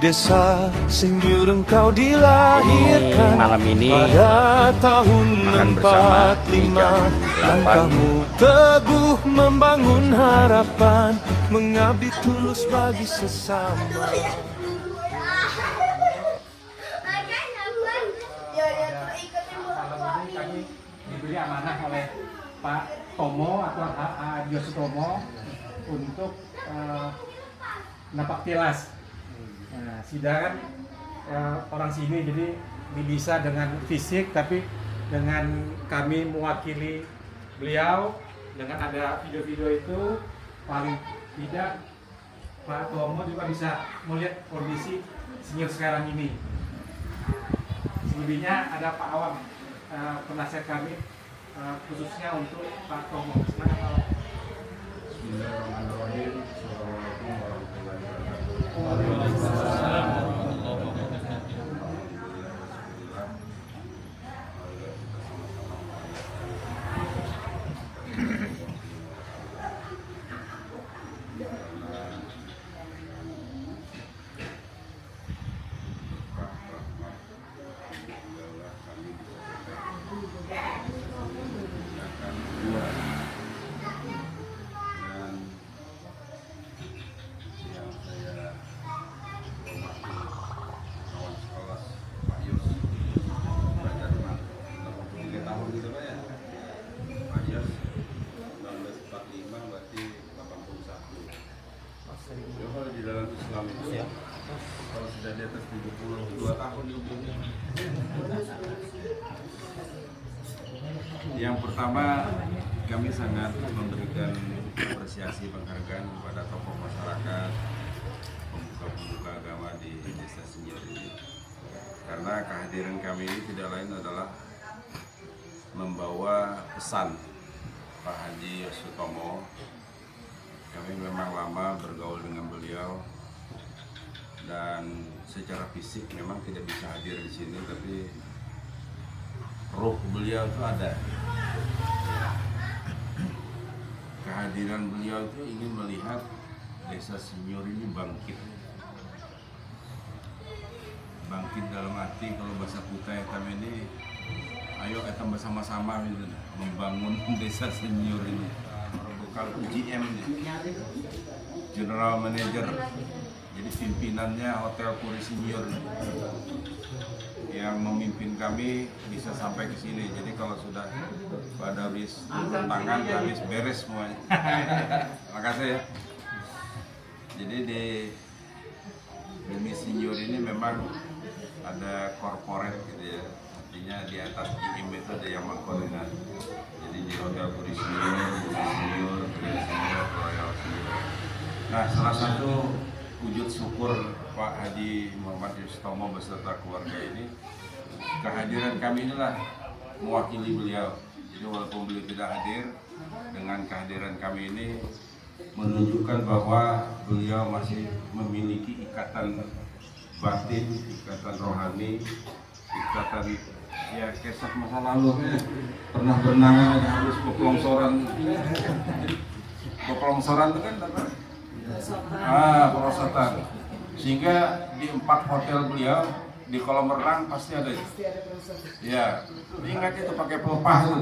desa Senyur engkau dilahirkan. Malam ini pada tahun makan bersama 45. jam 8. Langkahmu teguh membangun harapan, mengabdi tulus bagi sesama. Malam ini kami diberi amanah oleh Pak Tomo atau Adios Tomo untuk napak tilas. Nah, sidakan orang sini, jadi bisa dengan fisik, tapi dengan kami mewakili beliau dengan ada video-video itu, paling tidak Pak Tomo juga bisa melihat kondisi senior sekarang ini. Selebihnya ada Pak Awam, penasihat kami khususnya untuk Pak Tomo. Silakan Pak Awam. Bismillahirrahmanirrahim. Assalamualaikum warahmatullahi wabarakatuh. Kalau di dalam Islam itu ya, kalau sudah di atas 72 tahun umurnya. Yang pertama, kami sangat memberikan apresiasi penghargaan kepada tokoh masyarakat, pemuka-pemuka agama di Desa Senyur ini. Karena kehadiran kami ini tidak lain adalah membawa pesan Pak Haji Yosutomo. Kami memang lama bergaul dengan beliau dan secara fisik memang tidak bisa hadir di sini, tapi roh beliau itu ada. Kehadiran beliau itu ingin melihat Desa Senyur ini bangkit. Bangkit dalam arti kalau bahasa Kutai kami ini, ayo kita bersama-sama gitu, membangun Desa Senyur ini. Kalau GM General Manager, jadi pimpinannya Hotel Puri Senyur yang memimpin kami bisa sampai ke sini. Jadi kalau sudah pada habis tangan habis beres semuanya. Makasih ya. Jadi di Bumi Senyur ini memang ada corporate gitu ya. Artinya di atas GM itu ada yang mengkoordinasi. Jadi di Hotel Puri Senyur, Royal Senyur. Nah, salah satu wujud syukur Pak Haji Muhammad Yosutomo beserta keluarga ini, kehadiran kami inilah mewakili beliau. Jadi walaupun beliau tidak hadir, dengan kehadiran kami ini menunjukkan bahwa beliau masih memiliki ikatan batin, ikatan rohani, ikatan ya kisah masa lalu. Pernah berenang aja harus pelongsoran. Pelongsoran itu kan apa? Perosotan. Sehingga di 4 hotel beliau di kolam renang pasti ada. Ya, ingat itu pakai pelepah itu.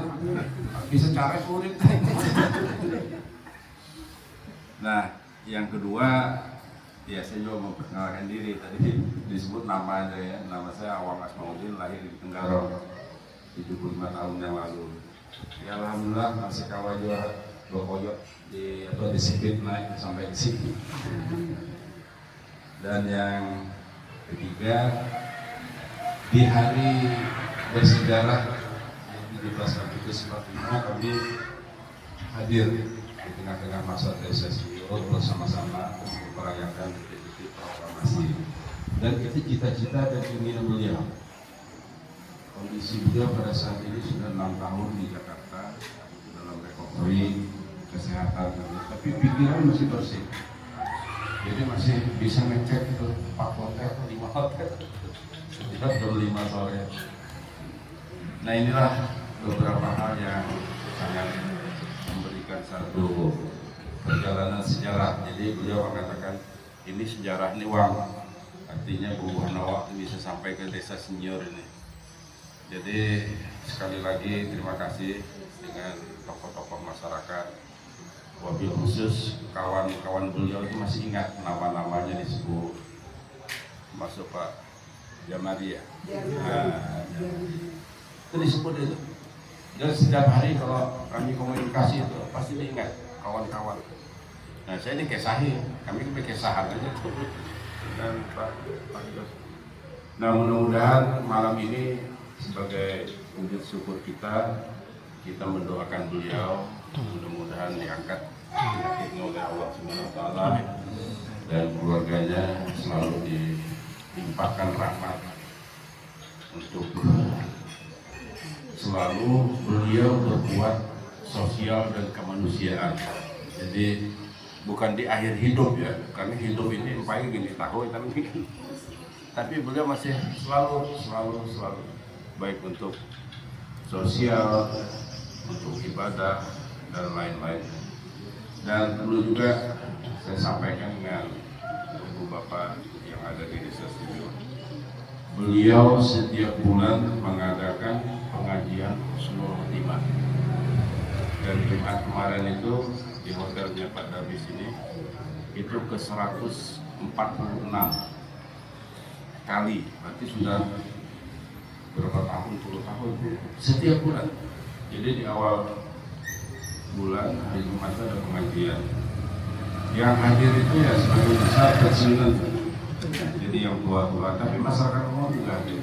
Bisa cari kulit. Nah, yang kedua, ya saya juga memperkenalkan diri. Tadi disebut nama aja ya. Nama saya Awang Asmaudin, lahir di Tenggarong 75 tahun yang lalu. Ya alhamdulillah masih kawal juga berkoyok di sipit naik sampai ke sini. Dan yang ketiga, di hari bersejarah 17 Agustus 45 kami hadir di tengah-tengah masa Desa Senyur bersama-sama untuk merayakan detik-detik proklamasi. Dan itu cita-cita dan keinginan beliau. Kondisi beliau pada saat ini sudah 6 tahun di Jakarta dalam recovery kesehatan, tapi pikiran masih bersih. Jadi masih bisa ngecek itu 4 hotel, 5 hotel setiap jam 5 sore. Nah inilah beberapa hal yang sangat memberikan satu perjalanan sejarah. Jadi beliau mengatakan ini sejarah, ini uang. artinya buah nawak bisa sampai ke desa senior ini. Jadi sekali lagi terima kasih dengan tokoh-tokoh masyarakat, wabil khusus kawan-kawan beliau itu masih ingat nama-namanya disebut, masuk Pak Jamari ya, itu disebut itu. Dan setiap hari kalau kami komunikasi itu pasti diingat kawan-kawan. Nah saya dikesahi, kami kesahan aja tuh. Dan Pak Yos. Nah mudah-mudahan malam ini sebagai wujud syukur kita mendoakan beliau, mudah-mudahan diangkat penyakitnya oleh Allah Subhanahu Wa Taala dan keluarganya selalu dilimpahkan rahmat untuk selalu beliau berbuat sosial dan kemanusiaan. Jadi bukan di akhir hidup ya, karena hidup ini paling gini tahun tapi beliau masih selalu baik untuk sosial, untuk ibadah dan lain-lain. Dan perlu juga saya sampaikan dengan Ibu Bapak yang ada di desa Studio, beliau setiap bulan mengadakan pengajian Husnul Khotimah. Dan Jumat kemarin itu di hotelnya Pak Dabis ini itu ke 146 kali, berarti sudah berapa tahun, 10 tahun setiap bulan. Jadi di awal bulan hari Jumat ada pengajian, yang hadir itu ya sebagian besar pensiunan, jadi yang tua-tua, tapi masyarakat umum juga hadir.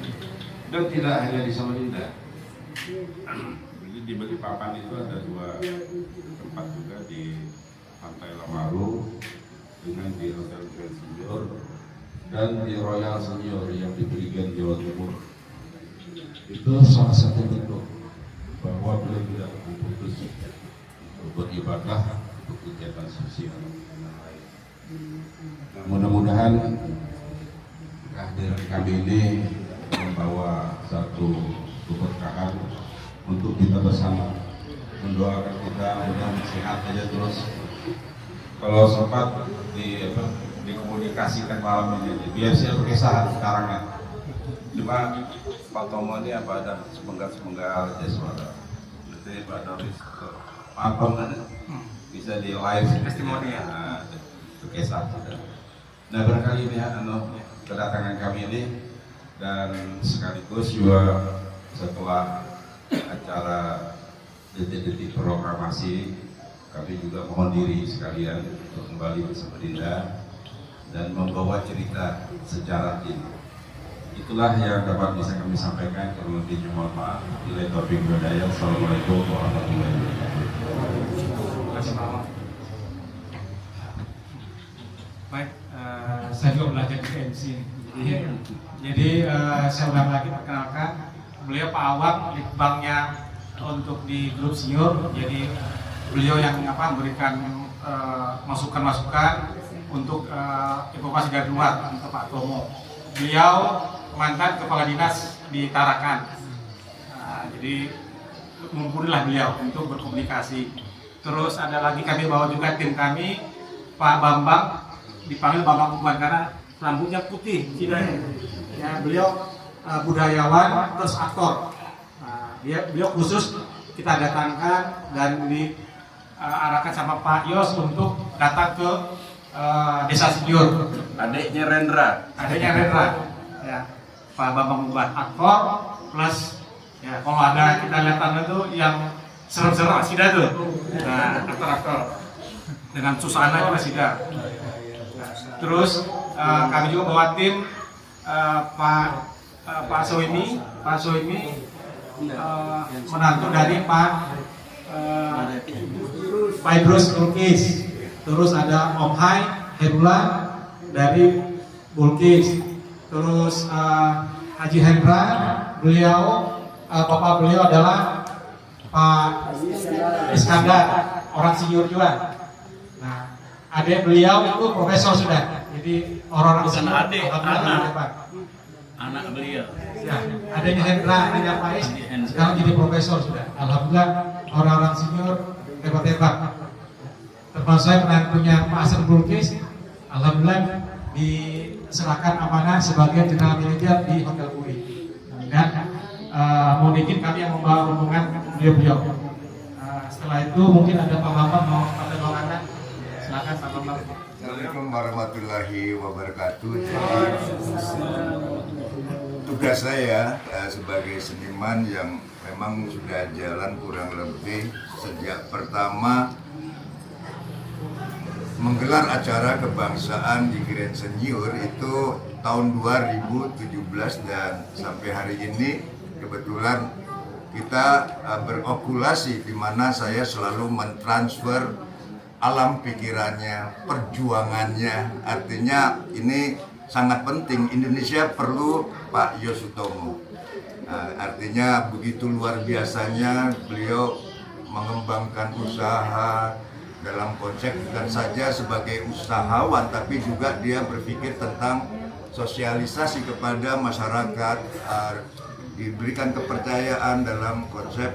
Dan tidak hanya di Samarinda, jadi di Balikpapan itu ada 2 tempat juga, di Pantai Lamaru dengan di Hotel Grand Senior dan di Royal Senior yang di Prigen Jawa Timur. Itu salah satu bentuk bahwa beliau tidak putus untuk beribadah, untuk kegiatan sosial. Nah, mudah-mudahan kehadiran kami ini membawa satu keberkahan untuk kita bersama, mendoakan kita mudah-mudahan sehat aja terus. Kalau sempat dikomunikasikan malam ini, biar saya berkesahan sekarang ya. Cuma Pak Tomo ini apa ada sepenggal aja suara. Jadi Pak Doris Pak Tomo bisa di live testimoni ya. Berkesahan. Nah barangkali ini kedatangan kami ini, dan sekaligus juga setelah acara detik-detik proklamasi, kami juga mohon diri sekalian untuk kembali ke Samarinda dan membawa cerita sejarah ini. Itulah yang dapat bisa kami sampaikan. Kurang lebihnya mohon maaf. Billahi taufiq wal hidayah. Assalamualaikum warahmatullahi wabarakatuh. Baik, saya juga belajar di MC. Jadi saya ulang lagi perkenalkan, beliau Pak Awang, litbangnya untuk di grup senior. Jadi beliau yang memberikan masukan-masukan untuk evakuasi darurat untuk Pak Tomo. Beliau mantan kepala dinas di Tarakan. Jadi mumpunilah beliau untuk berkomunikasi. Terus ada lagi kami bawa juga tim kami, Pak Bambang, dipanggil Bambang Buban karena rambutnya putih, ya, beliau budayawan terus aktor. Beliau khusus kita datangkan dan diarahkan sama Pak Yos untuk datang ke desa Senior. Adiknya Rendra, ya. Pak Bambang Buban aktor plus ya, kalau ada kita lihat itu yang serem-serem masih ada tuh. Nah, aktor-aktor dengan Susana itu masih ada. Terus kami juga bawa tim Pak Soimi menantu dari Pak Idrus Bulkis. Terus ada Om Hai Herula dari Bulkis. Terus Haji Hendra, beliau bapak beliau adalah Pak Iskandar, orang senior juga. Nah, adik beliau itu profesor sudah. Jadi orang-orang bukan senior. adik, anak beliau. Ya, adanya Hendra, adanya Pais, sekarang jadi profesor sudah. Alhamdulillah orang-orang senior hebat-hebat. Termasuk saya menantunya Pak Hasan Bulkis. Alhamdulillah di silakan amanah sebagai general manager di Hotel UI. Dan mohon izin kami yang membawa rombongan beliau-beliau. Setelah itu mungkin ada Pak Bambang mau pada doakan. Silakan Pak Bambang. Assalamualaikum warahmatullahi wabarakatuh. Tugas saya sebagai seniman yang memang sudah jalan kurang lebih sejak pertama menggelar acara kebangsaan di Grand Senior itu tahun 2017 dan sampai hari ini kebetulan kita berokulasi di mana saya selalu mentransfer alam pikirannya, perjuangannya. Artinya ini sangat penting, Indonesia perlu Pak Yos Hutomo. Artinya begitu luar biasanya beliau mengembangkan usaha dalam konsep bukan saja sebagai usahawan, tapi juga dia berpikir tentang sosialisasi kepada masyarakat, diberikan kepercayaan dalam konsep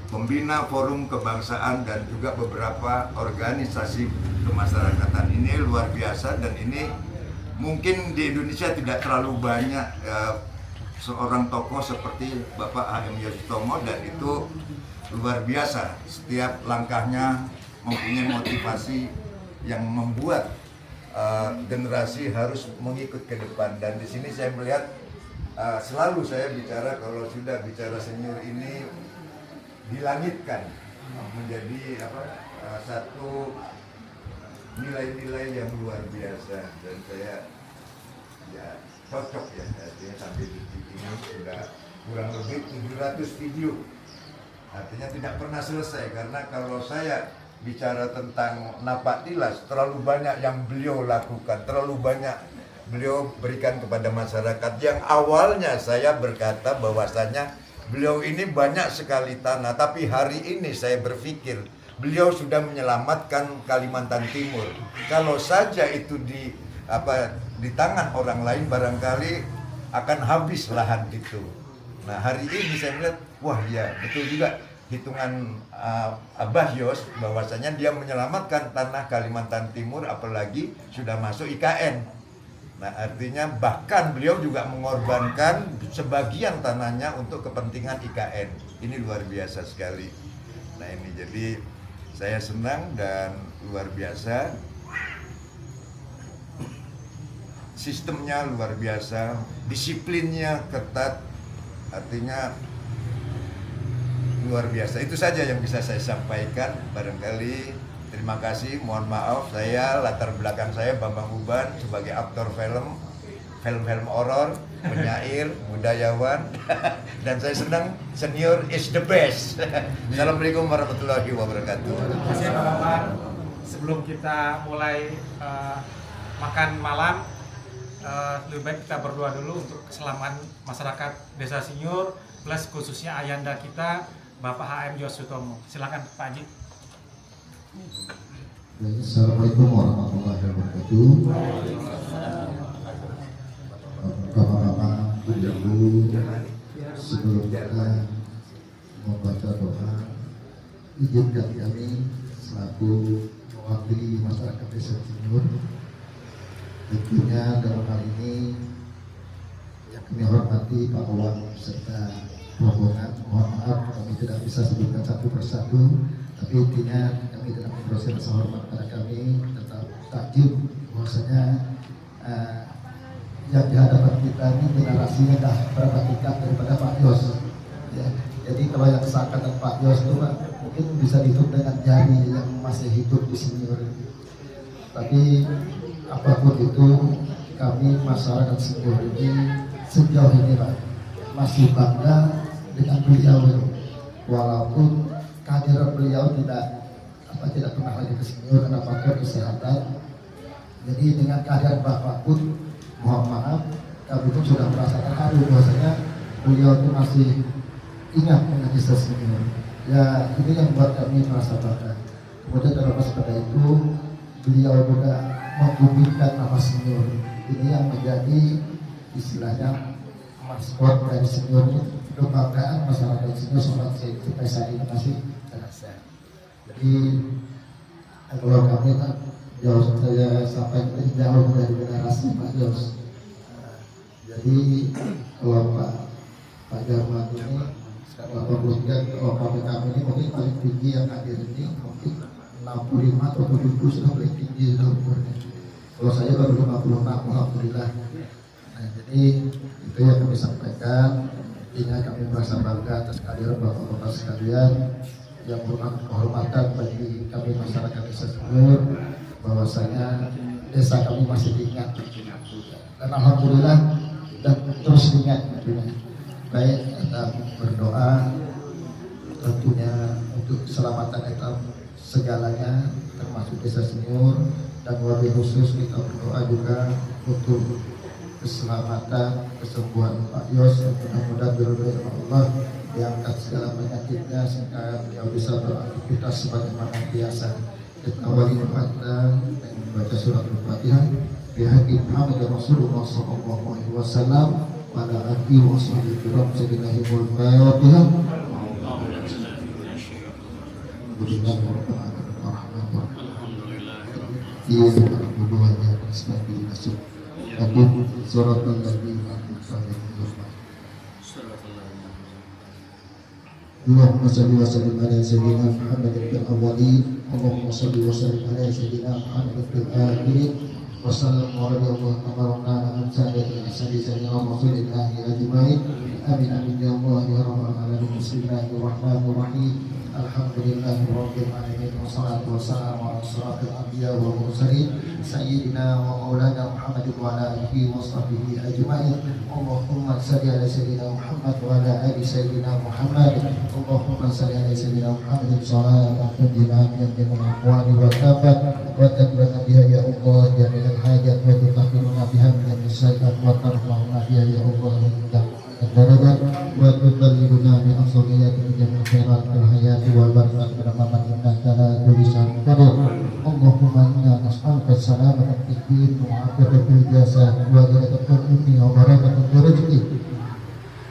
membina forum kebangsaan dan juga beberapa organisasi kemasyarakatan. Ini luar biasa dan ini mungkin di Indonesia tidak terlalu banyak seorang tokoh seperti Bapak H.M. Yos Hutomo, dan itu luar biasa. Setiap langkahnya mempunyai motivasi yang membuat generasi harus mengikut ke depan. Dan di sini saya melihat selalu saya bicara kalau sudah bicara senior ini dilangitkan menjadi satu nilai-nilai yang luar biasa, dan saya ya cocok ya artinya sampai detik ini sudah kurang lebih 700 video, artinya tidak pernah selesai. Karena kalau saya bicara tentang Napak Tilas, terlalu banyak yang beliau lakukan, terlalu banyak beliau berikan kepada masyarakat. Yang awalnya saya berkata bahwasanya beliau ini banyak sekali tanah, tapi hari ini saya berpikir beliau sudah menyelamatkan Kalimantan Timur. Kalau saja itu di tangan orang lain barangkali akan habis lahan itu. Nah hari ini saya melihat, wah ya betul juga hitungan Abah Yos bahwasanya dia menyelamatkan tanah Kalimantan Timur, apalagi sudah masuk IKN. Nah artinya bahkan beliau juga mengorbankan sebagian tanahnya untuk kepentingan IKN. Ini luar biasa sekali. Nah ini jadi saya senang dan luar biasa. Sistemnya luar biasa, disiplinnya ketat, artinya luar biasa. Itu saja yang bisa saya sampaikan. Barangkali terima kasih, mohon maaf saya latar belakang saya Bambang Uban sebagai aktor film horor, penyair, budayawan, dan saya senang senior is the best. Assalamualaikum warahmatullahi wabarakatuh. Terima kasih Pak Bambang. Sebelum kita mulai makan malam, lebih baik kita berdoa dulu untuk keselamatan masyarakat Desa Senior, plus khususnya ayanda kita Bapak H.M. Yos Hutomo. Silakan Pak Haji. Assalamualaikum warahmatullahi wabarakatuh. Bapak-bapak, ibu-ibu, sebelum kita membaca doa, izinkan kami selaku mewakili masyarakat Desa Senior, tentunya dalam hal ini yang kami hormati Pak Owan serta rombongan. Mohon maaf kami tidak bisa sebutkan satu persatu, tapi intinya kami dalam proses rasa hormat pada kami tetap takjub bahwasanya yang di hadapan kita ini generasinya dah berapa tingkat daripada Pak Yos. Ya, jadi kalau yang seangkatan Pak Yos itu mungkin bisa dihitung dengan jari yang masih hidup di senior. Tapi apapun itu, kami masyarakat senior ini sejauh ini Pak masih bangga dengan beliau, walaupun kehadiran beliau tidak pernah lagi ke senior karena faktor kesehatan. Jadi dengan kehadiran Bapak pun mohon maaf kami pun sudah merasakan haru bahwasanya beliau itu masih ingat dengan Desa Senior. Ya ini yang membuat kami merasa bangga. Kemudian terlepas pada itu beliau juga membumikan nama senior. Ini yang menjadi istilahnya maskot dari senior ini, kebanggaan masyarakat senior sampai saat ini masih terasa. Jadi kalau kami kan Yos, saya sampaikan jauh dari generasi Pak Yos. Jadi kalau Pak Jarman ini 83, kalau PKB ini mungkin paling tinggi yang hadir ini mungkin 65 atau 70 sudah paling tinggi umurnya. Kalau saya baru 56, alhamdulillah. Nah, jadi itu yang kami sampaikan. Intinya kami merasa bangga atas kehadiran bapak-bapak sekalian yang menghormatkan bagi kami masyarakat Desa Sengur, bahwasanya desa kami masih diingat dan alhamdulillah dan terus diingat tentunya. Baik kita berdoa tentunya untuk keselamatan kita segalanya termasuk Desa Sengur, dan wabil khusus kita berdoa juga untuk keselamatan, kesembuhan Pak Yos. Mudah-mudahan berdoa Allah diangkat segala penyakitnya sehingga dia bisa beraktivitas sebagaimana biasa. Kita awali kita dengan membaca surat Al-Fatihah bihaqi Muhammad Rasulullah sallallahu alaihi wasallam wa ala alihi wa sahbihi Bismillahirrahmanirrahim. Fatihah. Allahumma salli wa sallim ala sayyidina Muhammad fil awwalin, Allahumma salli wa sallim ala sayyidina Muhammad fil akhirin, wa sallallahu alaihi wa sallam ala sayyidina Rasulillahi ajma'in. Amin amin ya Allah ya rabbal alamin. Bismillahirrahmanirrahim. Alhamdulillahi rabbil alamin, wassalatu wassalamu ala asyrafil anbiya wal mursalin sayyidina wa maulana Muhammad wa ala alihi wa sahbihi ajma'in. Allahumma salli ala sayyidina Muhammad wa ala ali sayyidina Muhammad. Allahumma salli ala sayyidina Muhammad salatan tunjina min jami'il ahwali wa tabat wa takrana biha ya Allah jami'al hajat wa tutahhiruna biha min as-sayyi'at wa tarhamuna biha ya Allah darajat wa tudalliluna bi afdaliyati min jami'il khairat fil hayati wal barakat beramaman innaka la tulisan qadir. Allahumma inna nas'aluka salamatan fid din wa afiyatan fil jasad wa ghinaatan ummi wa barakatan fil rizqi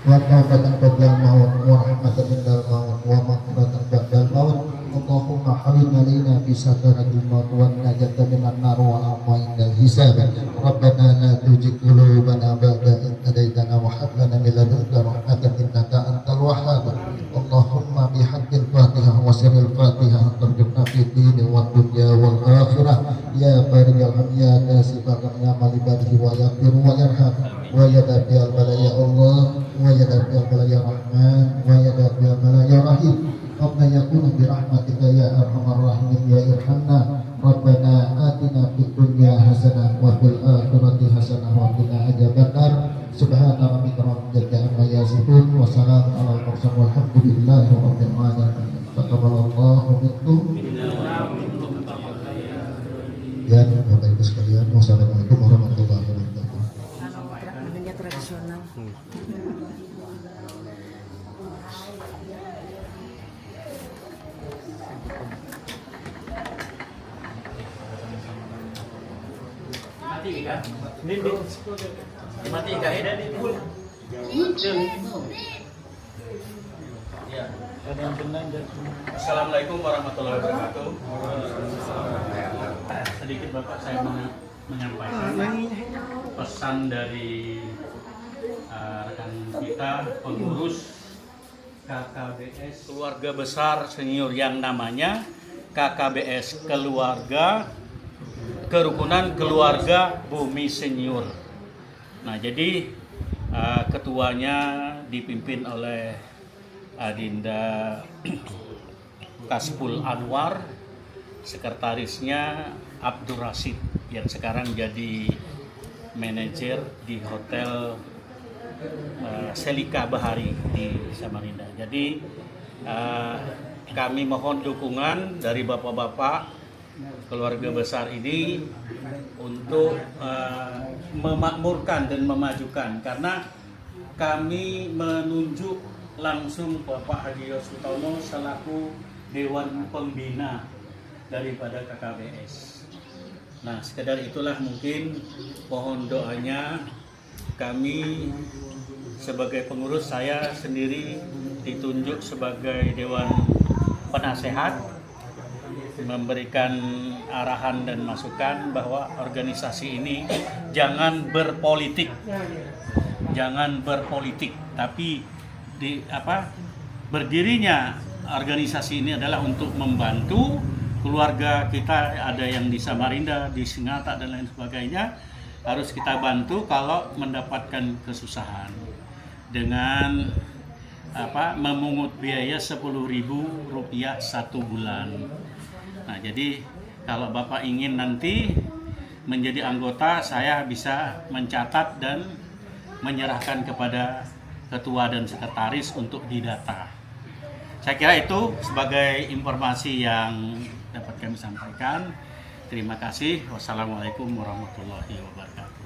wa tawbatan qabla al-maut wa rahmatan indal maut wa maghfiratan ba'da al-maut. Allahumma halim alaina fi sakaratil maut wa najatan minan nar wa afwa indal hisab. Rabbana la tuzigh qulubana ba'da idh hadaytana wa hab lana min ladunka rahmatan innaka antal wahhab. Allahumma bihaqqil Fatihah wa sirril Fatihah tarjuna fi dini wad dunya wal akhirah ya bari'al hamya kasifal amal ibadihi wa yaghfir wa yarham wa yadafi al balaya Allah wa yadafi al balaya rahman wa yadafi al balaya rahim. Rabbana yakunu bi rahmatika ya arhamar rahimin ya irhamna. Rabbana atina fid dunya hasanah wa fil akhirati hasanah wa qina adzabannar. Subhana rabbika rabbil izzati amma yasifun wa salamun alal mursalin walhamdulillahi rabbil alamin. Taqabbalallahu minkum. Ya Bapak Ibu sekalian, wassalamualaikum warahmatullahi wabarakatuh. Mendengar tradisional. Assalamualaikum warahmatullahi wabarakatuh. Sedikit Bapak saya menyampaikan pesan dari rekan kita pengurus KKBS Keluarga Besar Senior yang namanya KKBS Keluarga Kerukunan Keluarga Bumi Senior. Nah, jadi ketuanya dipimpin oleh Adinda Kaspul Anwar, sekretarisnya Abdur Rashid yang sekarang jadi manajer di Hotel Selika Bahari di Samarinda. Jadi kami mohon dukungan dari bapak-bapak keluarga besar ini untuk memakmurkan dan memajukan, karena kami menunjuk langsung Bapak Haji Yos Sutomo selaku Dewan Pembina daripada KKBS. Nah, sekedar itulah mungkin mohon doanya. Kami sebagai pengurus, saya sendiri ditunjuk sebagai Dewan Penasehat memberikan arahan dan masukan bahwa organisasi ini jangan berpolitik, tapi berdirinya organisasi ini adalah untuk membantu keluarga kita, ada yang di Samarinda, di Singata dan lain sebagainya, harus kita bantu kalau mendapatkan kesusahan dengan memungut biaya Rp10.000 satu bulan. Nah, jadi kalau Bapak ingin nanti menjadi anggota, saya bisa mencatat dan menyerahkan kepada ketua dan sekretaris untuk didata. Saya kira itu sebagai informasi yang dapat kami sampaikan. Terima kasih. Wassalamualaikum warahmatullahi wabarakatuh.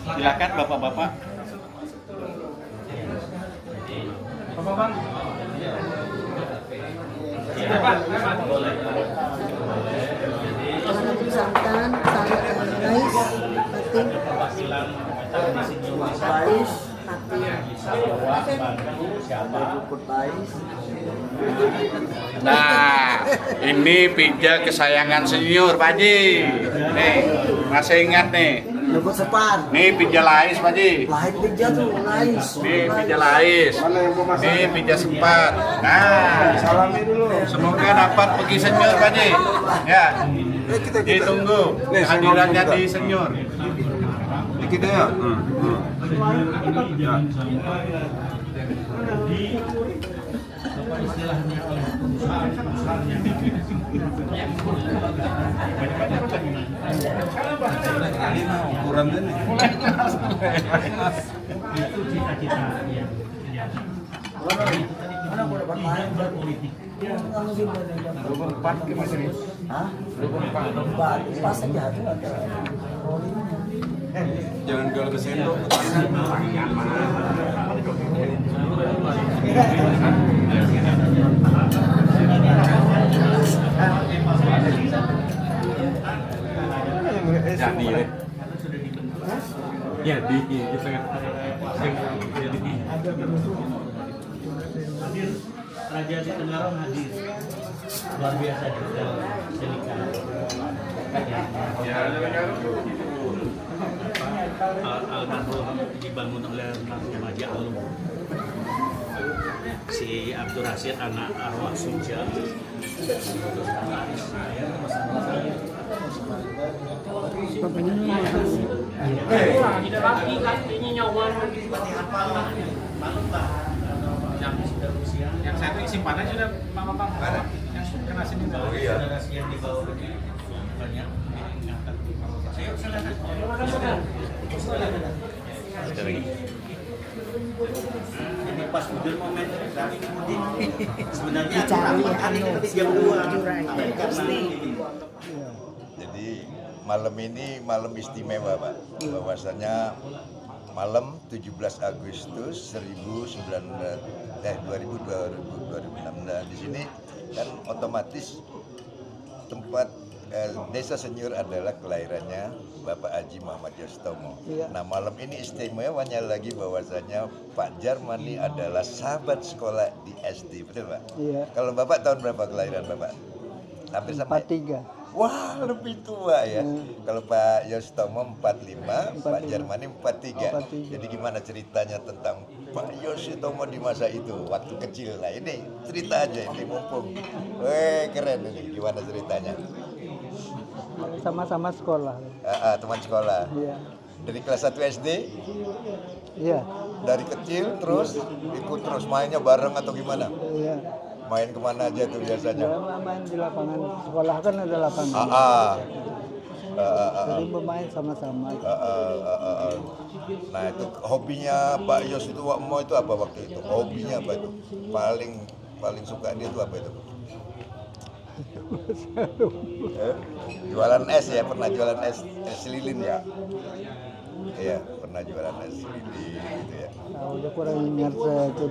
Silakan Bapak-bapak. Bapak. Bersangkutan saya Rais Patin Nah, ini pija kesayangan senior Pak Haji. Nih, masih ingat nih. Lembut sepan. Nih pija Lais Pak Haji. Lahir pija tuh Lais. Nih pija Lais. Nih pija Sepat. Nah, Salami dulu. semoga dapat pergi senior Pak Haji. Ya. Ditunggu kehadirannya di senior. Kita ya. Ukuran ini. Itu cita-cita yang Mana boleh bermain berpolitik. Empat ke Mas Ris. Hah? Empat. Pas aja tuh ada. Jangan kalau ke sendok. Jadi ya di kita Hadir Raja di Tenggarong hadir. Luar biasa juga Selika. Almarhum dibangun oleh almarhum Haji Alum. Si Abdul Rasid anak arwah Suja. yang satu simpannya sudah Mama Bang. Yang kena sini bawah. Yang di bawah banyak. Ayo silakan. Ini pas udah momen sebenarnya Dicari jam 2 Jadi malam ini malam istimewa Pak. Bahwasanya malam 17 Agustus 2016 di sini kan otomatis tempat Desa Senior adalah kelahirannya Bapak Haji Muhammad Yostomo. Nah malam ini istimewanya lagi bahwasanya Pak Jarmani adalah sahabat sekolah di SD, betul Pak? Iya. Kalau Bapak tahun berapa kelahiran Bapak? Hampir sama. 43. Wah lebih tua ya. Kalau Pak Yostomo 45, Pak Jarmani 43. Jadi gimana ceritanya tentang Pak Yostomo di masa itu waktu kecil? Nah ini cerita aja ini mumpung. Keren ini. Gimana ceritanya? Sama-sama sekolah. Teman sekolah. Iya. Dari kelas 1 SD? Iya. Dari kecil terus ikut terus mainnya bareng atau gimana? Iya. Main kemana aja tuh biasanya? Main di lapangan sekolah kan ada lapangan. Jadi bermain sama-sama. Nah itu hobinya Pak Yos itu Wakmo itu apa waktu itu? Hobinya apa itu? Paling suka dia itu apa itu? Jualan es ya, pernah jualan es lilin ya? Iya, pernah jualan es lilin gitu ya. Nah, udah kurang ingat saya itu.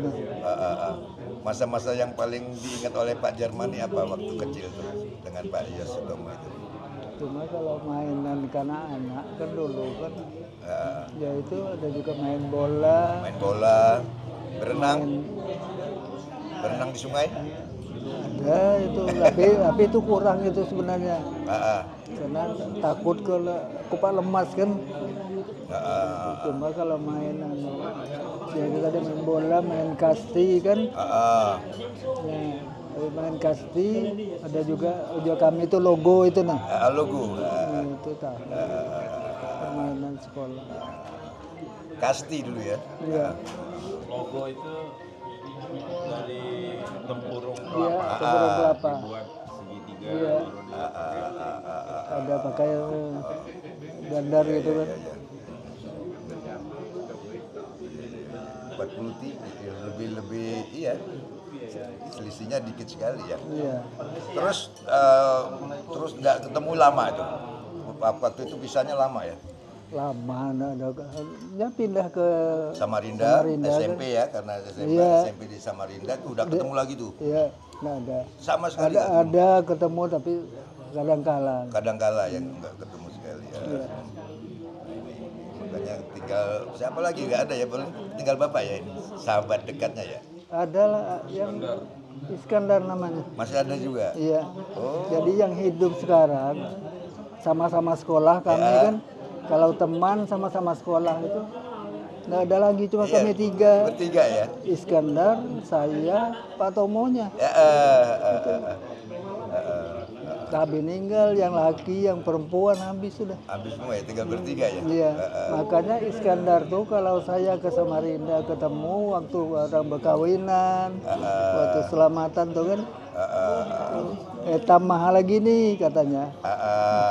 Masa-masa yang paling diingat oleh Pak Jarmani apa waktu kecil tuh dengan Pak Yos Sutomo itu? Cuma kalau mainan anak-anak kan dulu kan ya itu ada juga main bola, berenang di sungai, Ada itu, tapi itu kurang itu sebenarnya. Karena takut kalau kupak lemas kan. Cuma kalau main jadi tadi main bola, main kasti kan. Ya, main kasti ada juga kami itu logo itu nah. Logo. Itu tak. Permainan sekolah. Kasti dulu ya. Iya. Logo itu dari tempurung Iya, tempurung kelapa. dibuat segitiga. Iya. Ada pakai gandar gitu kan. 40 lebih iya. Selisihnya dikit sekali ya. Iya. Terus nggak ketemu lama itu. Waktu itu bisanya lama ya. Lama ya pindah ke Samarinda SMP kan. ya, karena Iya. SMP di Samarinda tuh udah ketemu lagi tuh. Iya, nggak ada. Sama sekali. Ada ketemu tapi kadang-kala. Kadang-kala yang nggak ketemu sekali ya. Iya. Makanya tinggal siapa lagi nggak ada ya, tinggal bapak ya ini sahabat dekatnya ya. Ada lah yang Iskandar namanya. Masih ada juga. Iya. Oh. Jadi yang hidup sekarang sama-sama sekolah kami Ya. kan. Kalau teman sama-sama sekolah itu nggak ada lagi, cuma Iya, kami tiga. bertiga ya. Iskandar, saya, Pak Tomonya. Ya, Habis meninggal, yang laki, yang perempuan habis sudah. habis semua ya, tinggal bertiga ya. Iya, makanya Iskandar tuh kalau saya ke Samarinda ketemu waktu orang berkawinan, waktu selamatan tuh kan, mahal lagi nih katanya.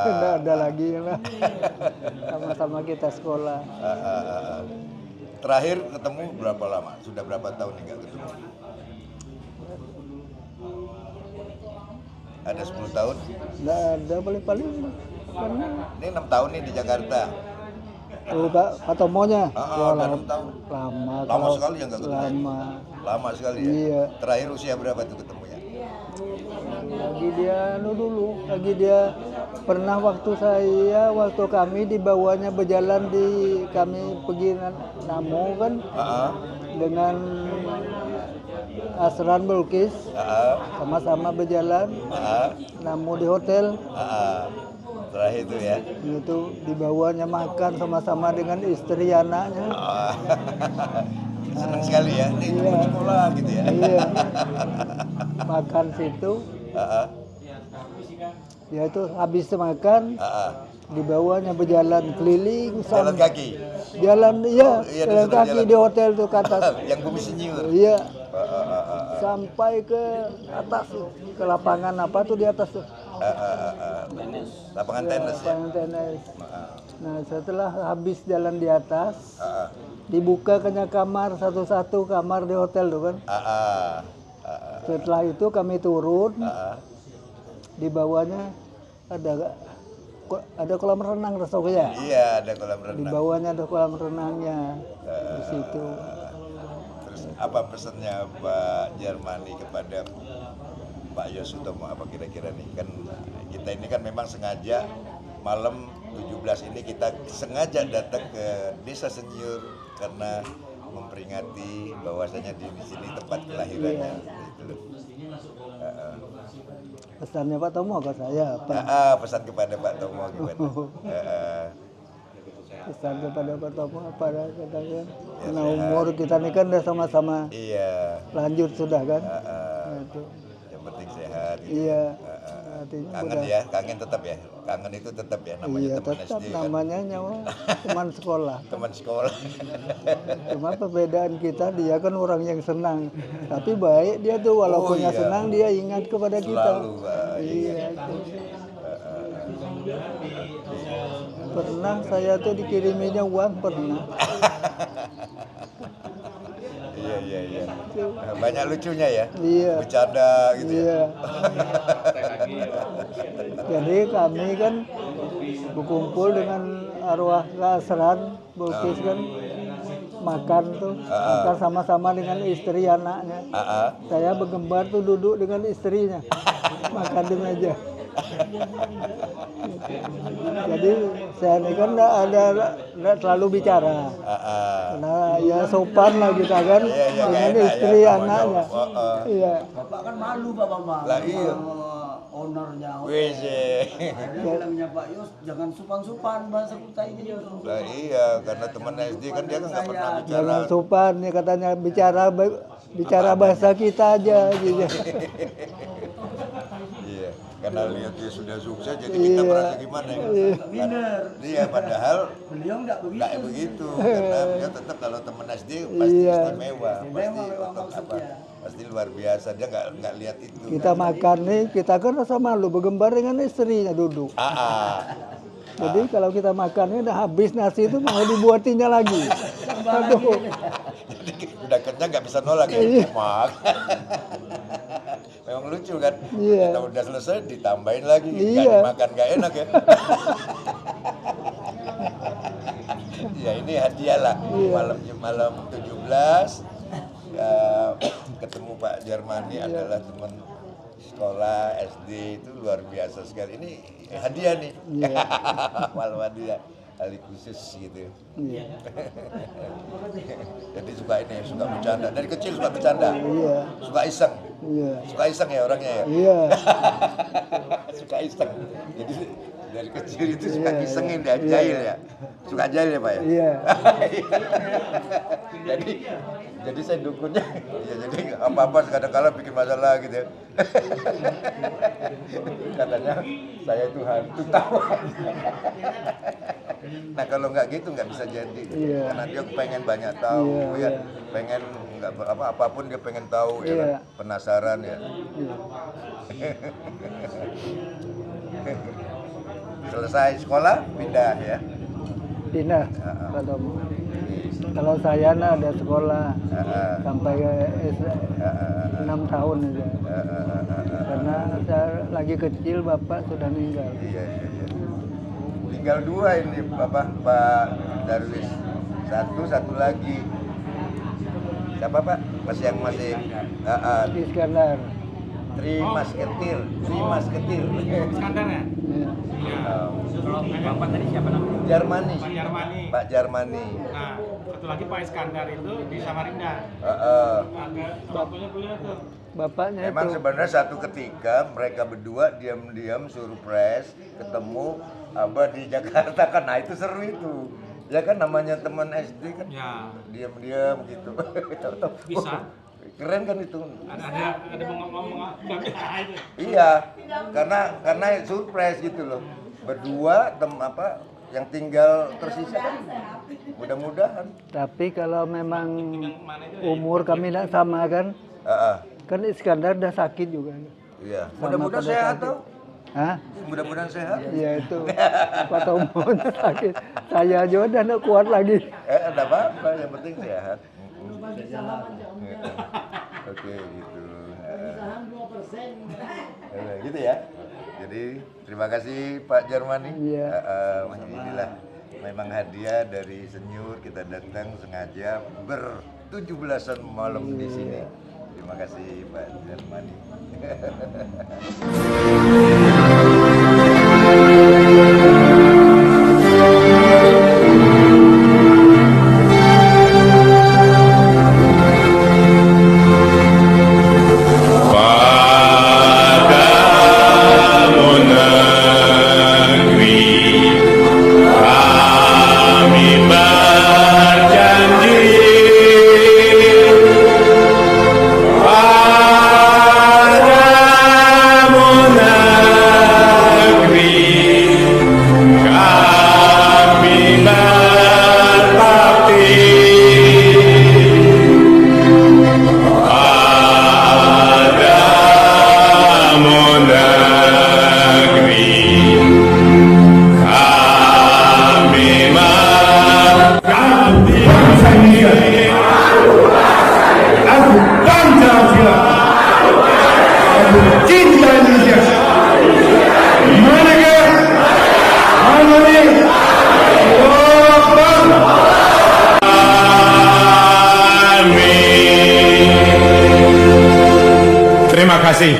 Nggak ada lagi lah. Sama-sama kita sekolah. Terakhir ketemu berapa lama? Sudah berapa tahun nih nggak ketemu? Ada 10 tahun? Nggak ada, paling-paling. Karena Ini 6 tahun nih di Jakarta. Pak Tomonya. Wah, Udah 6 tahun. Lama. Lama kalau- sekali ya nggak ketemu. Lama. Lama sekali ya. Iya. Terakhir usia berapa tuh ketemunya? Lagi dia dulu. Lagi dia pernah waktu kami dibawanya berjalan kami pergi Namo kan dengan Asran Belkis sama-sama berjalan Namo di hotel. Terakhir itu ya. Itu dibawanya makan sama-sama dengan istri anaknya. Senang sekali ya. Ini Iya. sekolah gitu ya. Iya. Makan situ. Ya itu habis makan dibawanya berjalan keliling Jalan kaki. jalan iya, jalan disuruh kaki jalan. di hotel tuh ke atas. Yang Bumi Senyur. Iya. Sampai ke atas ke lapangan apa tuh di atas tuh. Lapangan tenis ya. Lapangan tenis. Nah, setelah habis jalan di atas, dibuka kamar satu-satu kamar di hotel tuh kan. Setelah itu kami turun, di bawahnya ada kolam renang rasanya. Iya, ada kolam renang. Di bawahnya ada kolam renangnya di situ. Terus apa pesannya Pak Jermani kepada Pak Yosutomo apa kira-kira nih? Kan kita ini kan memang sengaja malam 17 ini kita sengaja datang ke Desa Senyur karena memperingati bahwasanya di sini tempat kelahirannya. Gitu loh. Pesannya Pak Tomo ke saya apa? Pesan kepada Pak Tomo gimana? Pesan kepada Pak Tomo apa katanya? Karena umur kita ini kan udah sama-sama Iya. lanjut sudah kan. Nah, itu. Yang penting sehat. Gitu. Iya. Artinya Kangen udah- ya, kangen tetap ya. Kangen itu tetap ya namanya Iya teman tetap SD kan. namanya nyawa teman sekolah. Teman sekolah. Cuma perbedaan kita dia kan orang yang senang, tapi baik dia tuh walaupun iya. senang dia ingat kepada kita. Selalu baik. Iya. Itu. Pernah saya tuh dikiriminya uang pernah. Iya. Banyak lucunya ya. Iya. Bercanda gitu Iya. ya. Jadi kami kan berkumpul dengan arwah Asran Bulkis kan makan tuh makan sama-sama dengan istri anaknya. Saya bergembar tuh duduk dengan istrinya makan di meja. Jadi saya ini kan nggak terlalu bicara. Karena ya sopan lah kita kan dengan istri anaknya. Iya. Bapak kan malu Bapak mah. Lah iya. Ownernya. Wis. Bilangnya Pak Yos jangan supan-supan bahasa Kutai gitu. Lah iya, karena teman SD kan dia kan nggak pernah bicara. Jangan sopan ya katanya bicara bahasa kita aja gitu. Iya, karena lihat dia sudah sukses jadi kita merasa gimana ya? Minder. Iya, padahal Beliau nggak begitu. Karena beliau tetap kalau teman SD pasti istimewa, pasti luar biasa. Dia nggak lihat itu. Kita makan nih, kita kan rasa malu bergembar dengan istrinya duduk. Jadi kalau kita makannya udah habis nasi itu mau dibuatinya lagi. Aduh. Jadi udah kenyang nggak bisa nolak ya. Mak. Memang lucu kan? Kita udah selesai ditambahin lagi. Nggak dimakan nggak enak ya. Ya ini hadiah lah. Malam 17 ketemu Pak Jermani adalah teman sekolah SD, itu luar biasa sekali. Ini hadiah nih. Malam hadiah kali khusus gitu. Jadi suka bercanda. Dari kecil suka bercanda. Suka iseng. Suka iseng ya orangnya ya. Suka iseng. Jadi dari kecil itu suka isengin ya, jahil ya. Suka jahil ya Pak ya. Jadi saya dukunnya. Ya jadi apa-apa kadang-kala bikin masalah gitu ya. Katanya saya itu hantu tahu. Nah kalau nggak gitu nggak bisa jadi, karena dia pengen banyak tahu, pengen nggak apapun dia pengen tahu, ya kan? Penasaran ya. Selesai sekolah pindah ya. Pindah. Kalau saya ada sekolah sampai 6 tahun aja. Karena saya lagi kecil bapak sudah meninggal. Iya. Tinggal 2 ini Pak Darwis. Satu lagi. Siapa Pak? Masih Iskandar. Trimas Ketir. Iskandar ya? Kalau Bapak tadi siapa namanya? Jarmani. Pak Pak Jarmani. Nah, satu lagi Pak Iskandar itu di Samarinda. Bapaknya beliau tuh. Bapaknya memang itu. Sebenarnya satu ketika mereka berdua diam-diam surprise ketemu di Jakarta kan. Nah itu seru itu. Ya kan namanya teman SD kan. Ya. Diam-diam gitu. Bisa. Keren kan itu. Ada ngomong Iya, karena surprise gitu loh. Berdua yang tinggal tersisa kan mudah-mudahan. Tapi kalau memang umur kami tidak sama kan, kan Iskandar udah sakit juga. Iya. Mudah-mudahan sehat tuh. Hah? Mudah-mudahan sehat. Iya itu. Pak Tomo sakit. Saya aja udah nggak kuat lagi. Ada apa-apa, yang penting sehat. Oke gitu. Gitu ya. Jadi terima kasih Pak Jarmani. Inilah memang hadiah dari Senior, kita datang sengaja ber-17-an malam di sini. Terima kasih Pak Jarmani. Terima kasih.